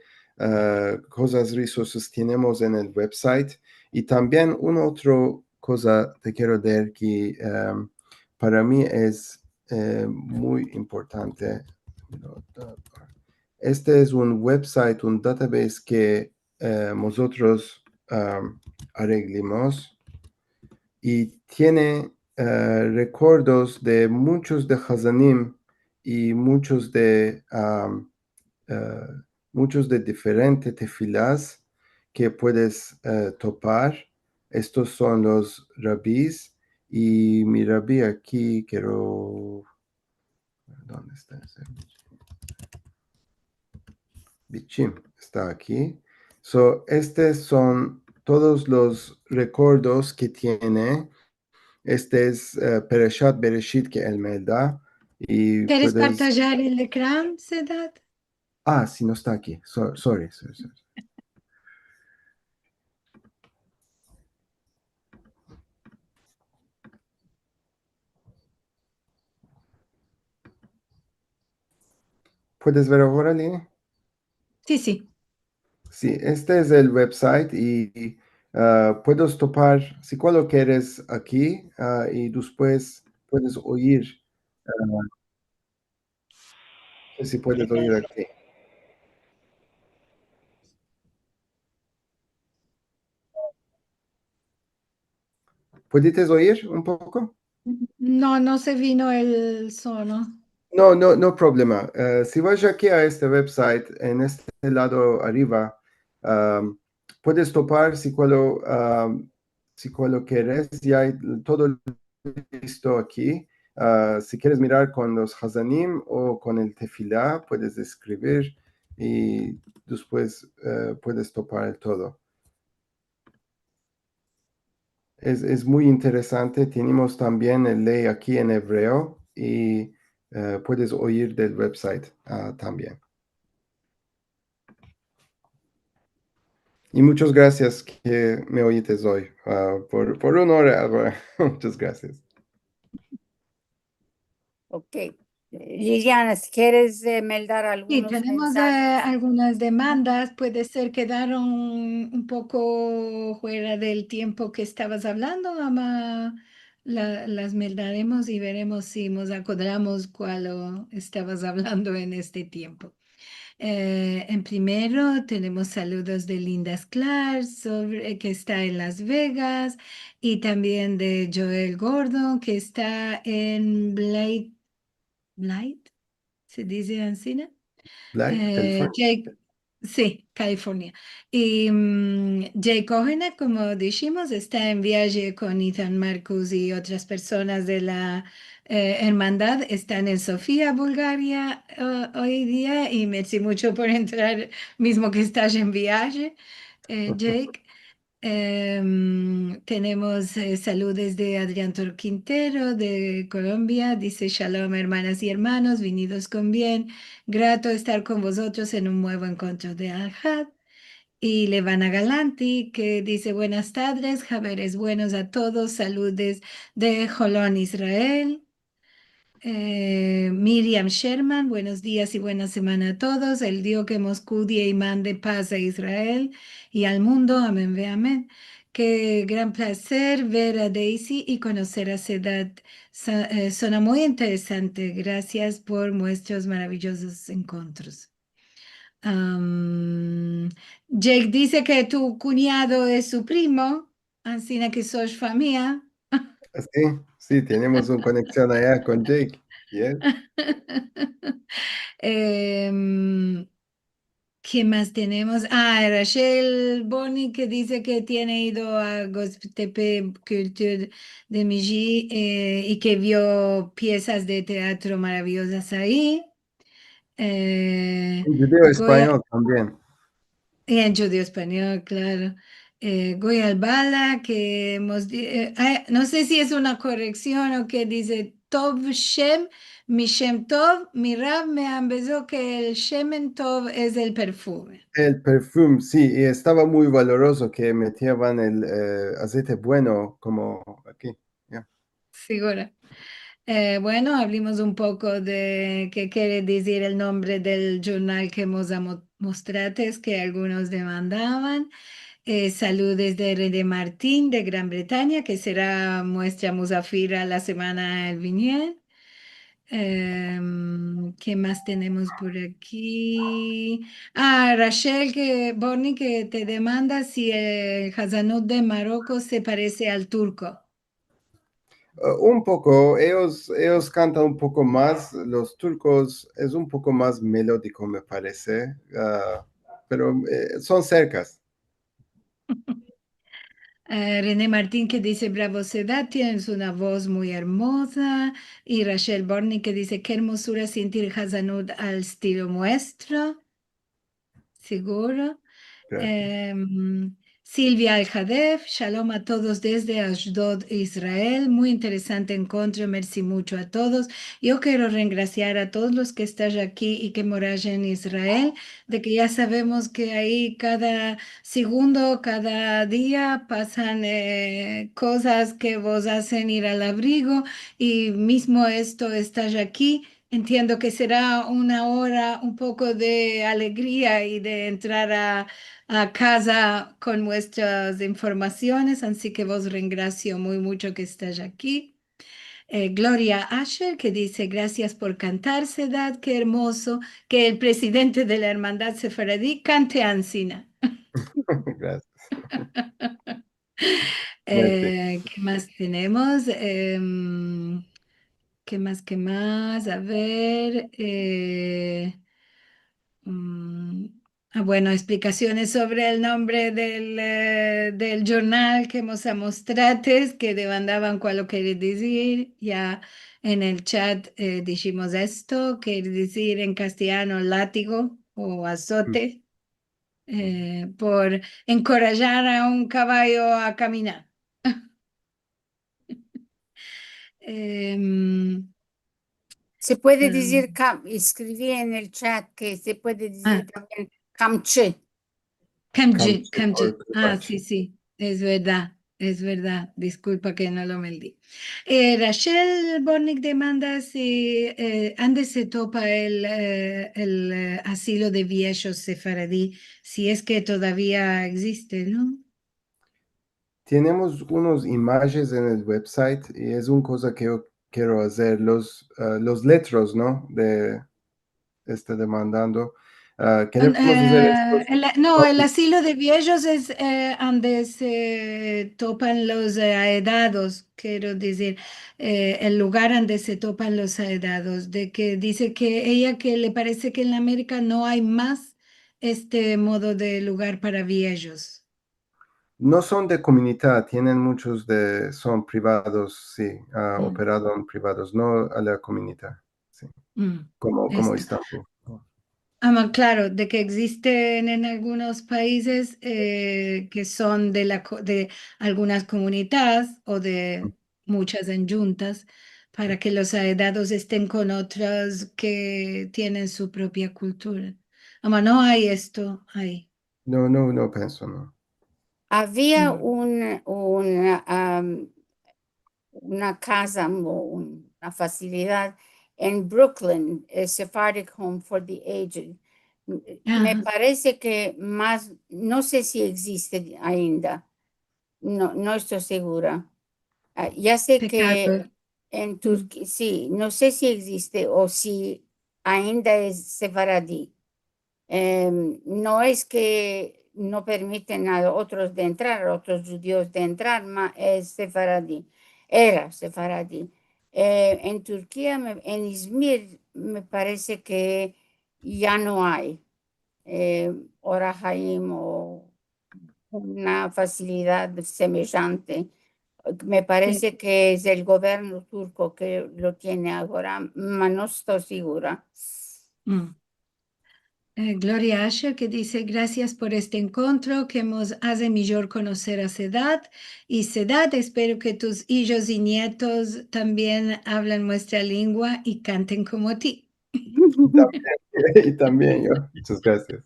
cosas, resources tenemos en el website. Y también una otra cosa te quiero decir que para mí es muy importante. Este es un website, un database que nosotros arreglamos y tiene recuerdos de muchos de Hazanim y muchos de diferentes tefilás que puedes topar. Estos son los rabís y mi rabí aquí, ¿dónde está ese? Bichim está aquí. Estos son todos los recuerdos que tiene. Este es Perashat Bereshit que él me da. Y ¿Quieres puedes... partajar el ecrán, Sedat? Si no está aquí. Sorry. ¿Puedes ver ahora, Lini? Sí, sí. Sí, este es el website y puedes topar, si cuando quieres aquí y después puedes oír, no sé si puedes oír aquí. ¿Puedes oír un poco? No, no se vino el sono. No problema. Si vas aquí a este website, en este lado arriba, puedes topar si cuando quieres, ya hay todo listo aquí. Si quieres mirar con los Hazanim o con el Tefilá, puedes escribir y después puedes topar el todo. Es muy interesante. Tenemos también el ley aquí en hebreo y puedes oír del website también. Y muchas gracias que me oíste hoy por una hora. Muchas gracias. Ok. Liliana, si quieres meldar Sí, algunos tenemos mensajes. algunas demandas, puede ser quedaron un poco fuera del tiempo que estabas hablando, ama, las meldaremos y veremos si nos acordamos cuál estabas hablando en este tiempo. En primero tenemos saludos de Linda Sklar, que está en Las Vegas, y también de Joel Gordon, que está en Blight, ¿se dice así? Black, California. Jake, sí, California. Y Jake Ojena, como dijimos, está en viaje con Ethan Marcus y otras personas de la hermandad. Están en Sofía, Bulgaria, hoy día. Y merci mucho por entrar, mismo que estás en viaje, Jake. Tenemos saludos de Adrián Torquintero de Colombia. Dice Shalom, hermanas y hermanos, venidos con bien. Grato estar con vosotros en un nuevo encuentro de Al-Had. Y Levana Galanti, que dice buenas tardes, javeres buenos a todos, saludes de Jolón, Israel. Miriam Sherman, buenos días y buena semana a todos. El Dios que Moscú dé y mande paz a Israel y al mundo. Amén, ve amén. Qué gran placer ver a Daisy y conocer a Sedat. Suena muy interesante. Gracias por nuestros maravillosos encuentros. Jake dice que tu cuñado es su primo, así que sos familia. Sí, tenemos una conexión allá con Jake. Yes. Em, ¿Qué más tenemos? Rachel Boni que dice que tiene ido a Göztepe Culture de Miji y que vio piezas de teatro maravillosas ahí. En judío Goya, español también. y en judío español, claro. Goya Albala, que no sé si es una corrección o que dice Tov Shem, mi Shem Tov, mi Rab me empezó que el Shemen Tov es el perfume. El perfume, sí, y estaba muy valoroso que metían el aceite bueno como aquí. Ya. Seguro. Bueno, hablemos un poco de qué quiere decir el nombre del jornal que hemos mostrates que algunos demandaban. Saludes de René Martín de Gran Bretaña, que será muestra Musafira la semana el viniente. ¿Qué más tenemos por aquí? Ah, Rachel Borni que te demanda si el Hazanut de Marruecos se parece al turco. Un poco, ellos cantan un poco más, los turcos es un poco más melódico, me parece, pero son cercas. René Martín que dice, bravo Sedat, tienes una voz muy hermosa. Y Rachel Borni que dice, qué hermosura sentir Hazanut al estilo nuestro. Seguro. Gracias. Silvia Al-Hadef, shalom a todos desde Ashdod, Israel. Muy interesante encuentro, merci mucho a todos. Yo quiero regraciar a todos los que están aquí y que moran en Israel, de que ya sabemos que ahí cada segundo, cada día pasan cosas que vos hacen ir al abrigo y mismo esto estás aquí. Entiendo que será una hora un poco de alegría y de entrar a casa con nuestras informaciones, así que vos regracio muy mucho que estás aquí. Gloria Asher que dice, gracias por cantar, Sedad, qué hermoso que el presidente de la Hermandad Sefaradí cante Ancina. Gracias. Merci. ¿Qué más tenemos? ¿Qué más? ¿Qué más? A ver. Mm, bueno, explicaciones sobre el nombre del jornal que hemos a mostrates, que demandaban cuál lo quiere decir. Ya en el chat dijimos esto, quiere decir en castellano látigo o azote, por encorajar a un caballo a caminar. Em, Se puede em, decir, escribí en el chat que se puede ah, decir también camche. Kamji, Kamchi or Kamji. Ah, Karachi. sí, sí, es verdad. Disculpa que no lo me di. Rachel Bornick demanda si ande se topa el asilo de viejos sefaradí, si es que todavía existe, ¿no? Tenemos unos imágenes en el website y es una cosa que yo quiero hacer, los letros, ¿no? De demandando. Queremos hacer estos. No, Oh, el asilo de viejos es donde se topan los aedados, quiero decir, el lugar donde se topan los aedados, de que dice que ella que le parece que en América no hay más este modo de lugar para viejos. no son de comunidad, tienen muchos son privados, sí, Mm, operados en privados, no a la comunidad, sí, mm, como esto. Istambul. Claro, de que existen en algunos países que son de algunas comunidades o de muchas en juntas para que los dados estén con otras que tienen su propia cultura. No hay esto ahí. No, no, no pienso, no. Había Mm. una casa, una facilidad en Brooklyn, el Sephardic Home for the Aged. Me Ajá, parece que más, no sé si existe ainda, no, no estoy segura. Ya sé que pecado. en Mm, Turquía, sí, no sé si existe o si ainda es sefaradí. No es que no permiten a otros de entrar, a otros judíos de entrar, es sefaradí, era sefaradí. En Turquía, en Izmir, me parece que ya no hay Ora Haim o una facilidad semejante. Me sí. parece que es el gobierno turco que lo tiene ahora, pero no estoy segura. Mm. Gloria Asher que dice, gracias por este encuentro que nos hace mejor conocer a Sedat. Y Sedat, espero que tus hijos y nietos también hablan nuestra lengua y canten como ti. Y también, y también yo. Muchas gracias.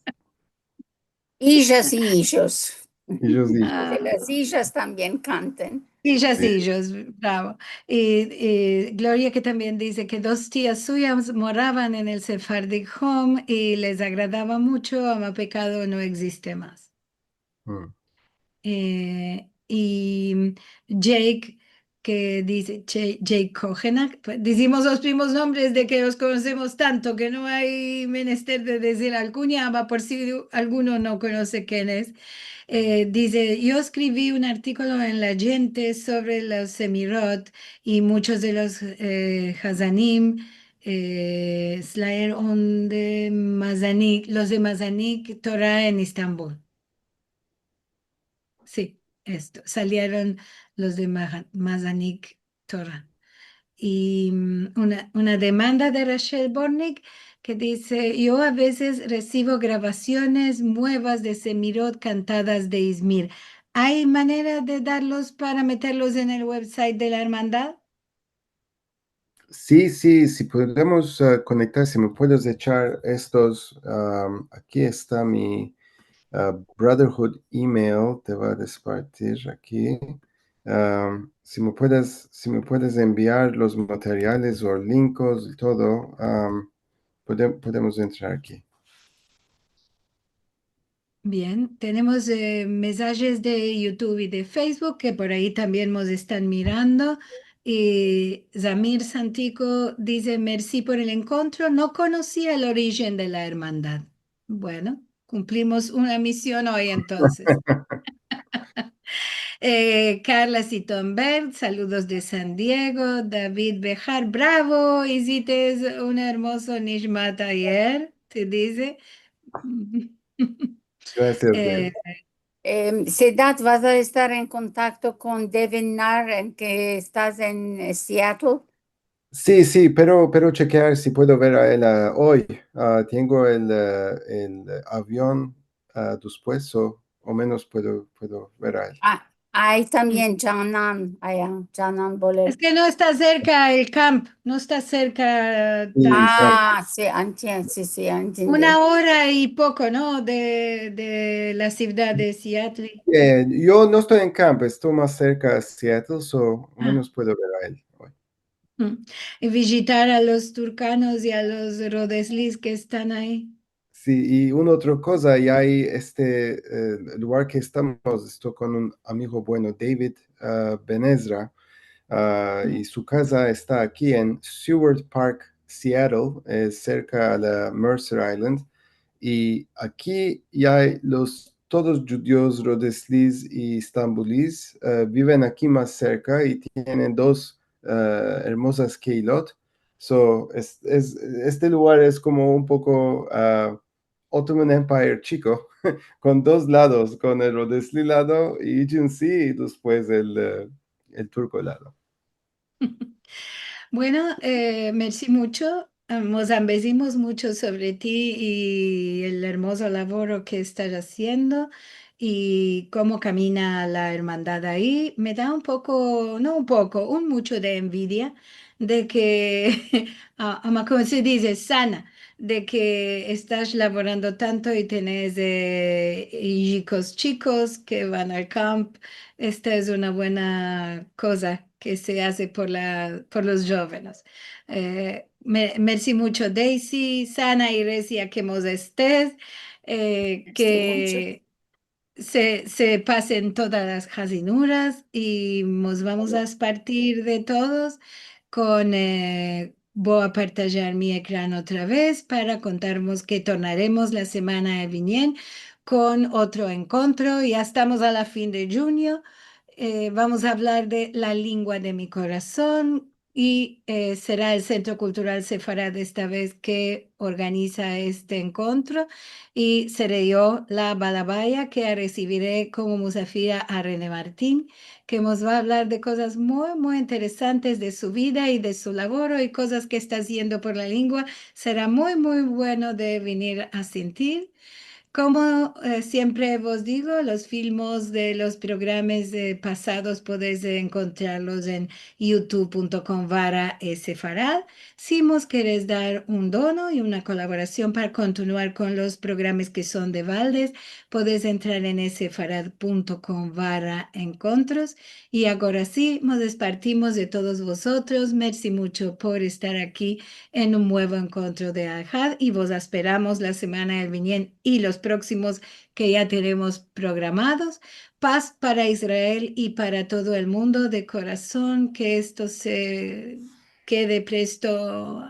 Illas y illos. Y yo sí. Que Ah, las illas también canten. sillas, Sí. sillos, bravo. Y Gloria que también dice que dos tías suyas moraban en el Sephardic Home y les agradaba mucho, ama pecado no existe más. Mm. Y Jake, que dice Jake Kojenak, pues, decimos los primos nombres de que los conocemos tanto que no hay menester de decir alcunia, va por si alguno no conoce quién es. Dice, yo escribí un artículo en La Gente sobre los Semirot y muchos de los Hazanim, Slayer on de Mazanik, los de Mazanik, Torah en Istambul. Sí, esto. Salieron los de Mazanik Torah. Y una demanda de Rachel Bornik que dice, yo a veces recibo grabaciones nuevas de Semirot cantadas de Izmir. ¿Hay manera de darlos para meterlos en el website de la hermandad? Sí, sí, si podemos conectar, si me puedes echar estos, aquí está mi Brotherhood email, te va a despartir aquí. Si me puedes enviar los materiales o links y todo, podemos entrar aquí. Bien, tenemos mensajes de YouTube y de Facebook que por ahí también nos están mirando. Y Zamir Santico dice, merci por el encuentro. No conocía el origen de la hermandad. Bueno, cumplimos una misión hoy entonces. Carla Sitonberg, saludos de San Diego. David Bejar, bravo, hiciste un hermoso Nishmat ayer, te dice. Gracias, Eh, David. Sedat, ¿vas a estar en contacto con Devin Nar, en que estás en Seattle? Sí, sí, pero chequear si puedo ver a él hoy. Tengo el avión después, o menos puedo ver a él. Ah, hay también Janan, allá, Janan Bolet. es que no está cerca el camp, no está cerca Sí, tanto. Ah, sí, sí, sí, entendí. Una hora y poco, ¿no? De la ciudad de Seattle. yo no estoy en campo, estoy más cerca de Seattle, o Ah, menos puedo ver a él hoy. y visitar a los turcanos y a los rodeslis que están ahí. Sí, y una otra cosa, y hay este lugar que estoy con un amigo bueno, David Benezra, y su casa está aquí en Seward Park, Seattle, cerca a la Mercer Island. Y aquí ya todos judíos rodeslis y estambulís viven aquí más cerca y tienen dos hermosas keilot. Este lugar es como un poco Ottoman Empire chico, con dos lados, con el rodesli lado y agency y después el turco lado. Bueno, merci mucho. Nos ambecimos mucho sobre ti y el hermoso labor que estás haciendo y cómo camina la hermandad ahí. Me da un poco, no un poco, un mucho de envidia de que, como se dice, sana, de que estás laborando tanto y tenés hijos chicos que van al camp. Esta es una buena cosa que se hace por los jóvenes. Merci mucho, Daisy, sana y recia que vos estés, Merci mucho. que se pasen todas las jasinuras y nos vamos a partir de todos con... voy a partillar mi ecrán otra vez para contarnos que tornaremos la semana que viene con otro encuentro. Ya estamos a la fin de junio. Vamos a hablar de la lengua de mi corazón. y será el Centro Cultural Sefarad esta vez que organiza este encuentro y seré yo la balabaya que recibiré como musafira a René Martín, que nos va a hablar de cosas muy, muy interesantes de su vida y de su labor y cosas que está haciendo por la lengua. Será muy, muy bueno de venir a sentir. Como siempre vos digo, los filmes de los programas pasados podéis encontrarlos en youtube.com/sefarad. Si vos querés dar un dono y una colaboración para continuar con los programas que son de Valdes, podéis entrar en sefarad.com/encontros. Y ahora sí, nos despartimos de todos vosotros. Merci mucho por estar aquí en un nuevo encuentro de Ajad y vos esperamos la semana del viniente y los próximos que ya tenemos programados. Paz para Israel y para todo el mundo de corazón, que esto se quede presto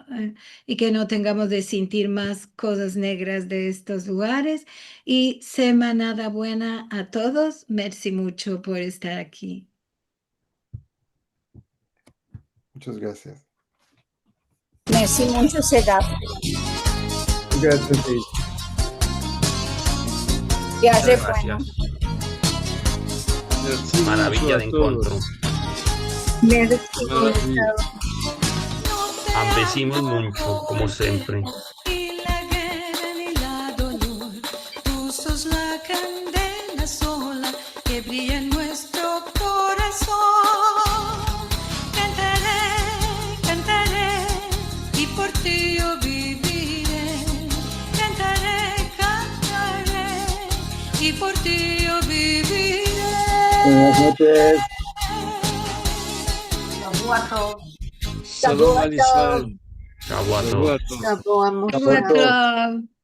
y que no tengamos de sentir más cosas negras de estos lugares. Y semana buena a todos. Merci mucho por estar aquí. Muchas gracias. Merci mucho, Sedat. Gracias, Daisy. Viaje Muchas bueno. gracias. Merci Maravilla mucho de a todos. encuentro. Merci. Maravilla. Ambecimos mucho, como siempre. Y la guerra ni la dolor, tú sos la candela sola que brilla en nuestro corazón. Cantaré, cantaré y por ti yo viviré. Cantaré, cantaré y por ti yo viviré. Buenas noches. Shalom al Israel. Chau a Shalom todos. a todos. Otro.